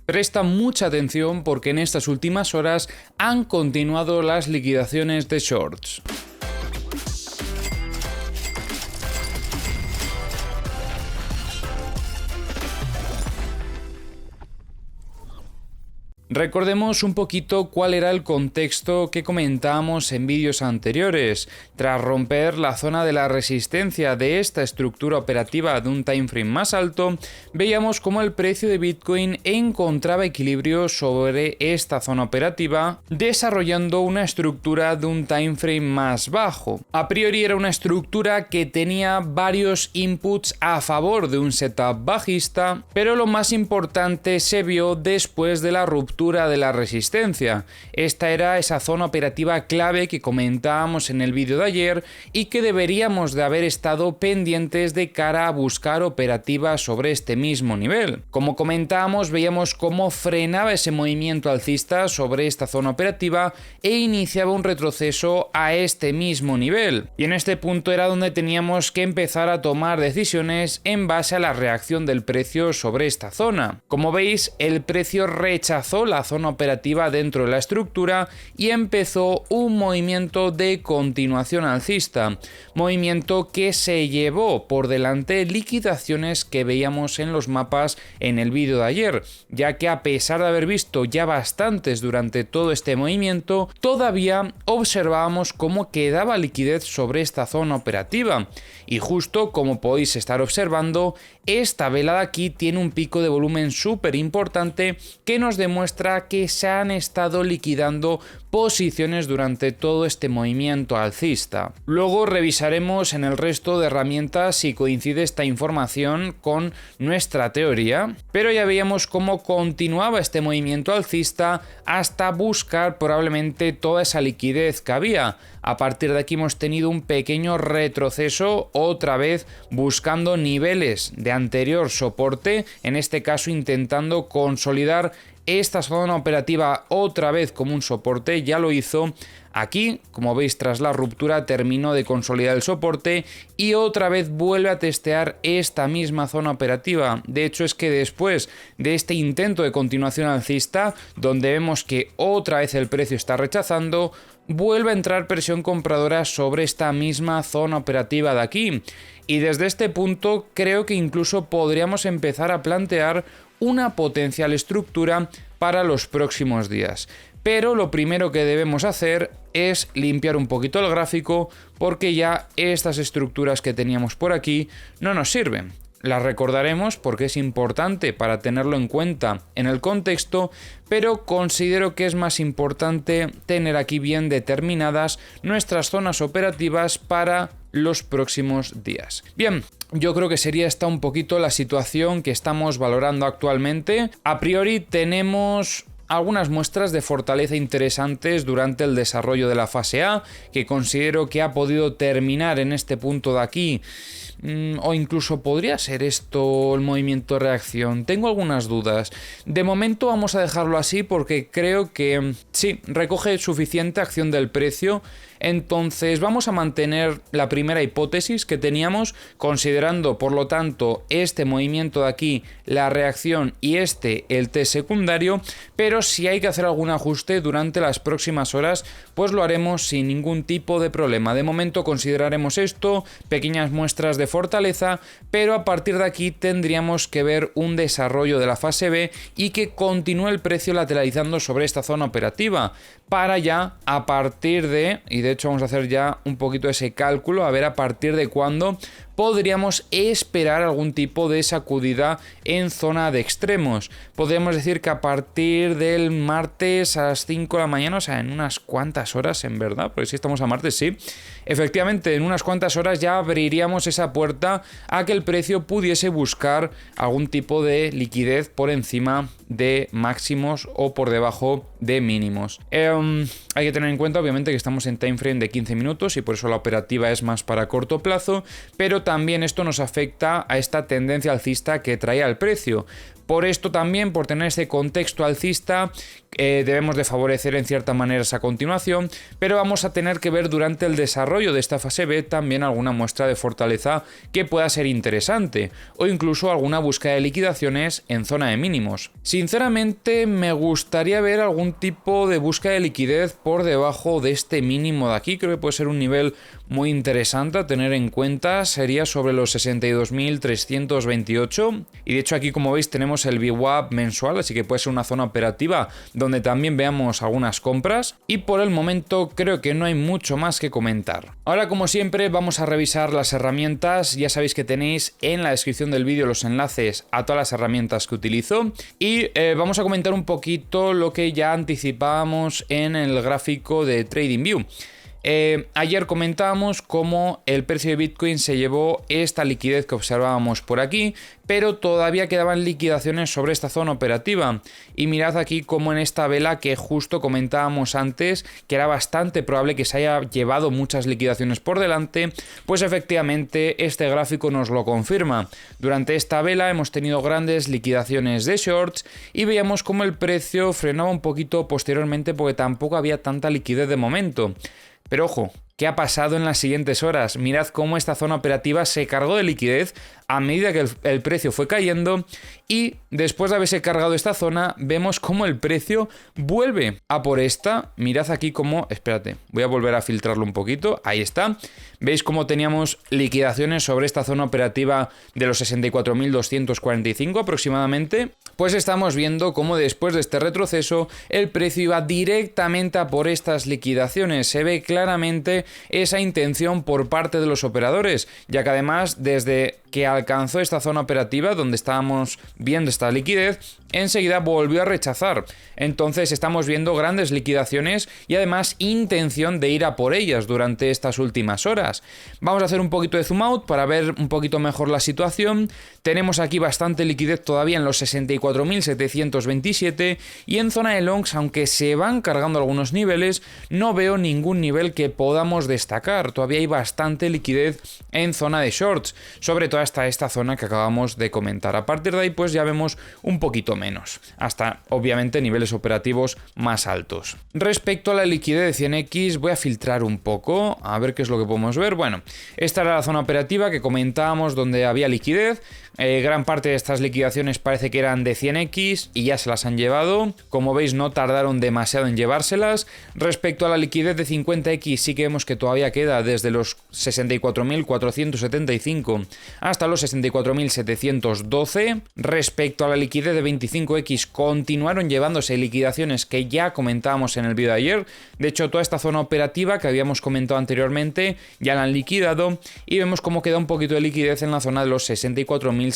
Presta mucha atención porque en estas últimas horas han continuado las liquidaciones de shorts. Recordemos un poquito cuál era el contexto que comentábamos en vídeos anteriores. Tras romper la zona de la resistencia de esta estructura operativa de un timeframe más alto, veíamos cómo el precio de Bitcoin encontraba equilibrio sobre esta zona operativa, desarrollando una estructura de un timeframe más bajo. A priori era una estructura que tenía varios inputs a favor de un setup bajista, pero lo más importante se vio después de la ruptura de la resistencia. Esta era esa zona operativa clave que comentábamos en el vídeo de ayer y que deberíamos de haber estado pendientes de cara a buscar operativas sobre este mismo nivel. Como comentábamos, veíamos cómo frenaba ese movimiento alcista sobre esta zona operativa e iniciaba un retroceso a este mismo nivel. Y en este punto era donde teníamos que empezar a tomar decisiones en base a la reacción del precio sobre esta zona. Como veis, el precio rechazó la zona operativa dentro de la estructura y empezó un movimiento de continuación alcista, movimiento que se llevó por delante liquidaciones que veíamos en los mapas en el vídeo de ayer, ya que a pesar de haber visto ya bastantes durante todo este movimiento, todavía observábamos cómo quedaba liquidez sobre esta zona operativa. Y justo como podéis estar observando, esta vela de aquí tiene un pico de volumen súper importante que nos demuestra que se han estado liquidando posiciones durante todo este movimiento alcista. Luego revisaremos en el resto de herramientas si coincide esta información con nuestra teoría, pero ya veíamos cómo continuaba este movimiento alcista hasta buscar probablemente toda esa liquidez que había. A partir de aquí hemos tenido un pequeño retroceso, otra vez buscando niveles de anterior soporte, en este caso intentando consolidar esta zona operativa otra vez como un soporte. Ya lo hizo aquí, como veis, tras la ruptura terminó de consolidar el soporte y otra vez vuelve a testear esta misma zona operativa. De hecho, es que después de este intento de continuación alcista, donde vemos que otra vez el precio está rechazando, vuelve a entrar presión compradora sobre esta misma zona operativa de aquí. Y desde este punto creo que incluso podríamos empezar a plantear una potencial estructura para los próximos días. Pero lo primero que debemos hacer es limpiar un poquito el gráfico porque ya estas estructuras que teníamos por aquí no nos sirven. Las recordaremos porque es importante para tenerlo en cuenta en el contexto, pero considero que es más importante tener aquí bien determinadas nuestras zonas operativas para los próximos días. Bien, yo creo que sería esta un poquito la situación que estamos valorando actualmente. A priori tenemos algunas muestras de fortaleza interesantes durante el desarrollo de la fase A, que considero que ha podido terminar en este punto de aquí, o incluso podría ser esto el movimiento de reacción. Tengo algunas dudas. De momento vamos a dejarlo así porque creo que sí, recoge suficiente acción del precio. Entonces vamos a mantener la primera hipótesis que teníamos, considerando por lo tanto este movimiento de aquí, la reacción, y el T secundario, pero si hay que hacer algún ajuste durante las próximas horas, pues lo haremos sin ningún tipo de problema. De momento consideraremos esto, pequeñas muestras de fortaleza, pero a partir de aquí tendríamos que ver un desarrollo de la fase B y que continúe el precio lateralizando sobre esta zona operativa, para ya a partir de, y de hecho vamos a hacer ya un poquito ese cálculo, a ver a partir de cuándo podríamos esperar algún tipo de sacudida en zona de extremos. Podríamos decir que a partir del martes a las 5 de la mañana, o sea, en unas cuantas horas, en verdad, porque si estamos a martes, sí, efectivamente, en unas cuantas horas ya abriríamos esa puerta a que el precio pudiese buscar algún tipo de liquidez por encima de máximos o por debajo de mínimos. Hay que tener en cuenta, obviamente, que estamos en time frame de 15 minutos y por eso la operativa es más para corto plazo, pero también esto nos afecta a esta tendencia alcista que traía el precio. Por esto también, por tener este contexto alcista, debemos de favorecer en cierta manera esa continuación, pero vamos a tener que ver durante el desarrollo de esta fase B también alguna muestra de fortaleza que pueda ser interesante, o incluso alguna búsqueda de liquidaciones en zona de mínimos. Sinceramente me gustaría ver algún tipo de búsqueda de liquidez por debajo de este mínimo de aquí. Creo que puede ser un nivel muy interesante a tener en cuenta, sería sobre los 62.328, y de hecho aquí, como veis, tenemos el VWAP mensual, así que puede ser una zona operativa donde también veamos algunas compras, y por el momento creo que no hay mucho más que comentar. Ahora, como siempre, vamos a revisar las herramientas. Ya sabéis que tenéis en la descripción del vídeo los enlaces a todas las herramientas que utilizo, y vamos a comentar un poquito lo que ya anticipábamos en el gráfico de TradingView. Ayer comentábamos cómo el precio de Bitcoin se llevó esta liquidez que observábamos por aquí, pero todavía quedaban liquidaciones sobre esta zona operativa. Y mirad aquí cómo en esta vela que justo comentábamos antes, que era bastante probable que se haya llevado muchas liquidaciones por delante, pues efectivamente este gráfico nos lo confirma. Durante esta vela hemos tenido grandes liquidaciones de shorts y veíamos cómo el precio frenaba un poquito posteriormente porque tampoco había tanta liquidez de momento. Pero ojo, ¿qué ha pasado en las siguientes horas? Mirad cómo esta zona operativa se cargó de liquidez a medida que el precio fue cayendo, y después de haberse cargado esta zona vemos cómo el precio vuelve a por esta. Mirad aquí cómo, espérate, voy a volver a filtrarlo un poquito, ahí está. Veis cómo teníamos liquidaciones sobre esta zona operativa de los 64.245 aproximadamente. Pues estamos viendo cómo después de este retroceso el precio iba directamente a por estas liquidaciones. Se ve claramente esa intención por parte de los operadores, ya que además desde que alcanzó esta zona operativa donde estábamos viendo esta liquidez, enseguida volvió a rechazar. Entonces estamos viendo grandes liquidaciones y además intención de ir a por ellas durante estas últimas horas. Vamos a hacer un poquito de zoom out para ver un poquito mejor la situación. Tenemos aquí bastante liquidez todavía en los 64.727, y en zona de longs, aunque se van cargando algunos niveles, no veo ningún nivel que podamos destacar. Todavía hay bastante liquidez en zona de shorts, sobre todo hasta esta zona que acabamos de comentar. A partir de ahí pues ya vemos un poquito menos, hasta obviamente niveles operativos más altos. Respecto a la liquidez de 100x, voy a filtrar un poco a ver qué es lo que podemos ver. Bueno, esta era la zona operativa que comentábamos donde había liquidez. Gran parte de estas liquidaciones parece que eran de 100x y ya se las han llevado. Como veis, no tardaron demasiado en llevárselas. Respecto a la liquidez de 50x, sí que vemos que todavía queda desde los 64.475 hasta los 64.712. Respecto a la liquidez de 25x, continuaron llevándose liquidaciones que ya comentábamos en el vídeo de ayer. De hecho, toda esta zona operativa que habíamos comentado anteriormente ya la han liquidado, y vemos cómo queda un poquito de liquidez en la zona de los 64.725.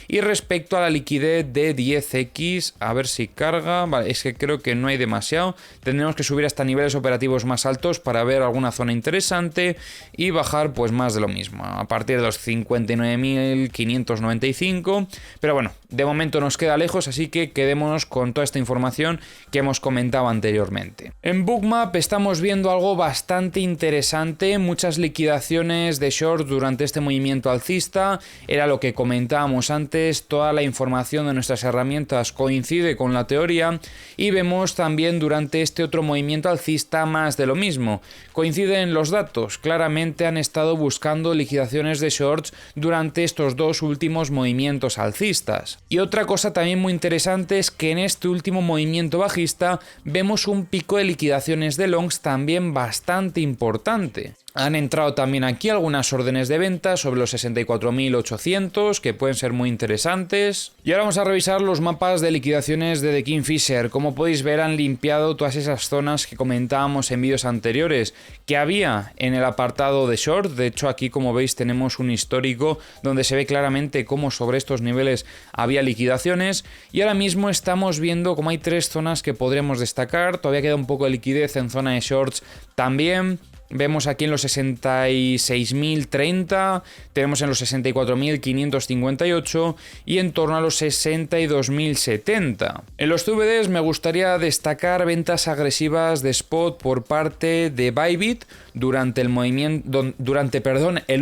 Y respecto a la liquidez de 10x, a ver si carga. Vale, es que creo que no hay demasiado. Tendremos que subir hasta niveles operativos más altos para ver alguna zona interesante y bajar pues más de lo mismo, a partir de los 59.595. Pero bueno, de momento nos queda lejos, así que quedémonos con toda esta información que hemos comentado anteriormente. En Bookmap estamos viendo algo bastante interesante, muchas liquidaciones de short durante este movimiento alcista. Era lo que comentábamos antes, toda la información de nuestras herramientas coincide con la teoría, y vemos también durante este otro movimiento alcista más de lo mismo. Coinciden los datos, claramente han estado buscando liquidaciones de shorts durante estos dos últimos movimientos alcistas. Y otra cosa también muy interesante es que en este último movimiento bajista vemos un pico de liquidaciones de longs también bastante importante. Han entrado también aquí algunas órdenes de venta sobre los 64.800 que pueden ser muy interesantes. Y ahora vamos a revisar los mapas de liquidaciones de The Kingfisher. Como podéis ver, han limpiado todas esas zonas que comentábamos en vídeos anteriores que había en el apartado de short. De hecho, aquí, como veis, tenemos un histórico donde se ve claramente cómo sobre estos niveles había liquidaciones, y ahora mismo estamos viendo cómo hay tres zonas que podríamos destacar. Todavía queda un poco de liquidez en zona de shorts también. Vemos aquí en los 66.030, tenemos en los 64.558 y en torno a los 62.070. En los CVDs me gustaría destacar ventas agresivas de spot por parte de Bybit durante el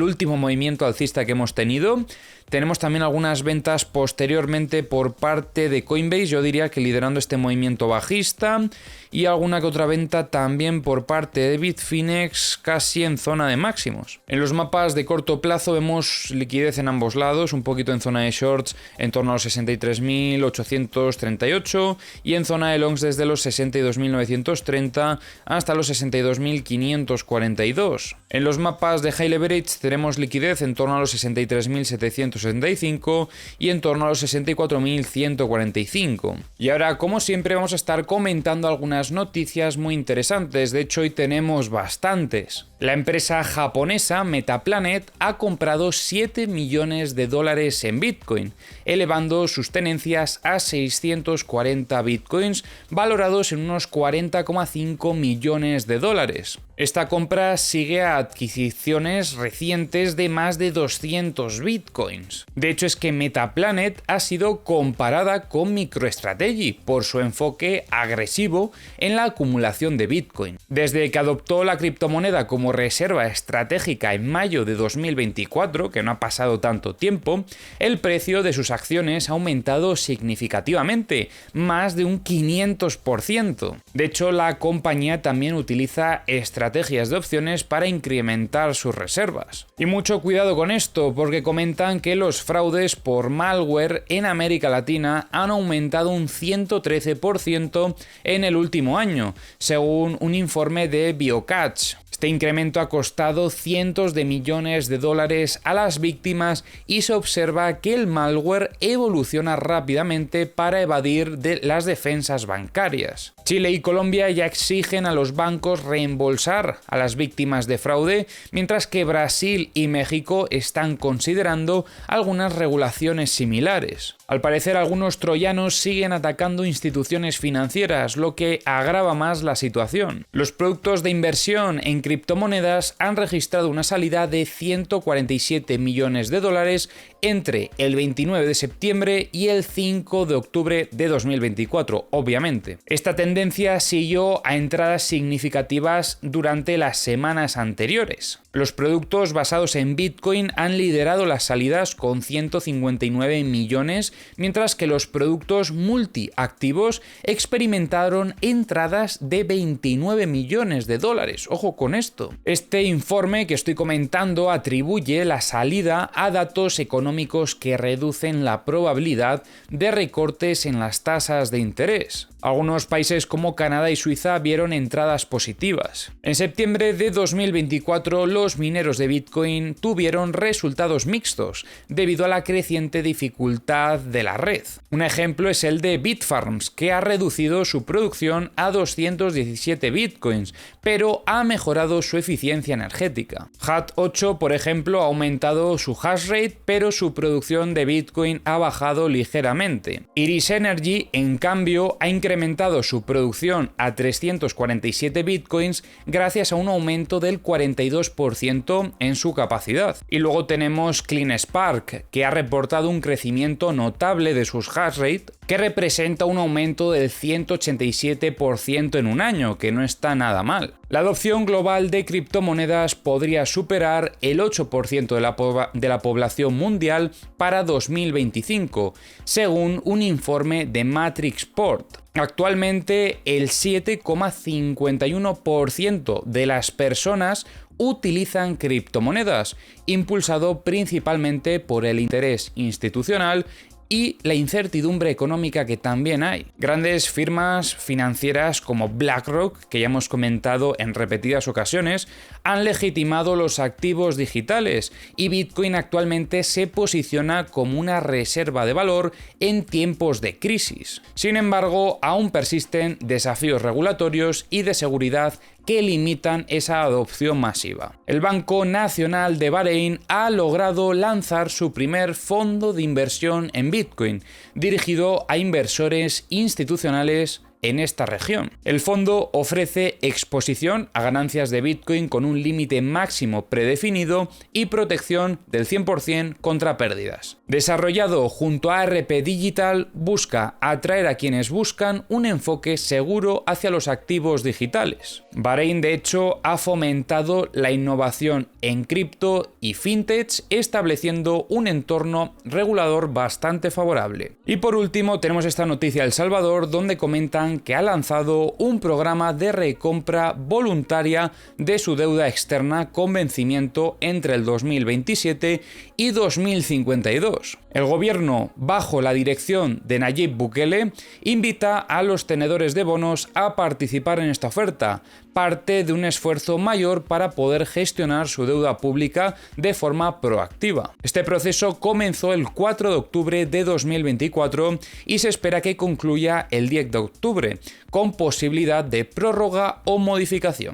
último movimiento alcista que hemos tenido. Tenemos también algunas ventas posteriormente por parte de Coinbase, yo diría que liderando este movimiento bajista, y alguna que otra venta también por parte de Bitfinex casi en zona de máximos. En los mapas de corto plazo vemos liquidez en ambos lados, un poquito en zona de shorts en torno a los 63.838 y en zona de longs desde los 62.930 hasta los 62.542. En los mapas de high leverage tenemos liquidez en torno a los 63.765 y en torno a los 64.145. Y ahora, como siempre, vamos a estar comentando algunas noticias muy interesantes. De hecho, hoy tenemos bastantes. La empresa japonesa Metaplanet ha comprado $7 millones en Bitcoin, elevando sus tenencias a 640 Bitcoins, valorados en unos $40,5 millones. Esta compra sigue a adquisiciones recientes de más de 200 Bitcoins. De hecho, es que Metaplanet ha sido comparada con MicroStrategy por su enfoque agresivo en la acumulación de Bitcoin. Desde que adoptó la criptomoneda como reserva estratégica en mayo de 2024, que no ha pasado tanto tiempo, el precio de sus acciones ha aumentado significativamente, más de un 500%. De hecho, la compañía también utiliza estrategias de opciones para incrementar sus reservas. Y mucho cuidado con esto, porque comentan que los fraudes por malware en América Latina han aumentado un 113% en el último año, según un informe de BioCatch. Este incremento ha costado cientos de millones de dólares a las víctimas y se observa que el malware evoluciona rápidamente para evadir de las defensas bancarias. Chile y Colombia ya exigen a los bancos reembolsar a las víctimas de fraude, mientras que Brasil y México están considerando algunas regulaciones similares. Al parecer, algunos troyanos siguen atacando instituciones financieras, lo que agrava más la situación. Los productos de inversión en criptomonedas han registrado una salida de $147 millones entre el 29 de septiembre y el 5 de octubre de 2024, obviamente. Esta tendencia siguió a entradas significativas durante las semanas anteriores. Los productos basados en Bitcoin han liderado las salidas con 159 millones, mientras que los productos multiactivos experimentaron entradas de $29 millones. Ojo con esto. Este informe que estoy comentando atribuye la salida a datos económicos que reducen la probabilidad de recortes en las tasas de interés. Algunos países como Canadá y Suiza vieron entradas positivas. En septiembre de 2024, los mineros de Bitcoin tuvieron resultados mixtos debido a la creciente dificultad de la red. Un ejemplo es el de Bitfarms, que ha reducido su producción a 217 Bitcoins, pero ha mejorado su eficiencia energética. HAT8, por ejemplo, ha aumentado su hash rate, pero su producción de Bitcoin ha bajado ligeramente. Iris Energy, en cambio, ha incrementado su producción a 347 Bitcoins gracias a un aumento del 42% en su capacidad. Y luego tenemos CleanSpark, que ha reportado un crecimiento notable de sus hash rate, que representa un aumento del 187% en un año, que no está nada mal. La adopción global de criptomonedas podría superar el 8% de la población mundial para 2025, según un informe de Matrixport. Actualmente, el 7,51% de las personas utilizan criptomonedas, impulsado principalmente por el interés institucional y la incertidumbre económica que también hay. Grandes firmas financieras como BlackRock, que ya hemos comentado en repetidas ocasiones, han legitimado los activos digitales y Bitcoin actualmente se posiciona como una reserva de valor en tiempos de crisis. Sin embargo, aún persisten desafíos regulatorios y de seguridad que limitan esa adopción masiva. El Banco Nacional de Bahrein ha logrado lanzar su primer fondo de inversión en Bitcoin, dirigido a inversores institucionales en esta región. El fondo ofrece exposición a ganancias de Bitcoin con un límite máximo predefinido y protección del 100% contra pérdidas. Desarrollado junto a ARP Digital, busca atraer a quienes buscan un enfoque seguro hacia los activos digitales. Bahrein, de hecho, ha fomentado la innovación en cripto y fintech, estableciendo un entorno regulador bastante favorable. Y por último, tenemos esta noticia de El Salvador, donde comentan que ha lanzado un programa de recompra voluntaria de su deuda externa con vencimiento entre el 2027 y 2052. El gobierno, bajo la dirección de Nayib Bukele, invita a los tenedores de bonos a participar en esta oferta, parte de un esfuerzo mayor para poder gestionar su deuda pública de forma proactiva. Este proceso comenzó el 4 de octubre de 2024 y se espera que concluya el 10 de octubre, con posibilidad de prórroga o modificación.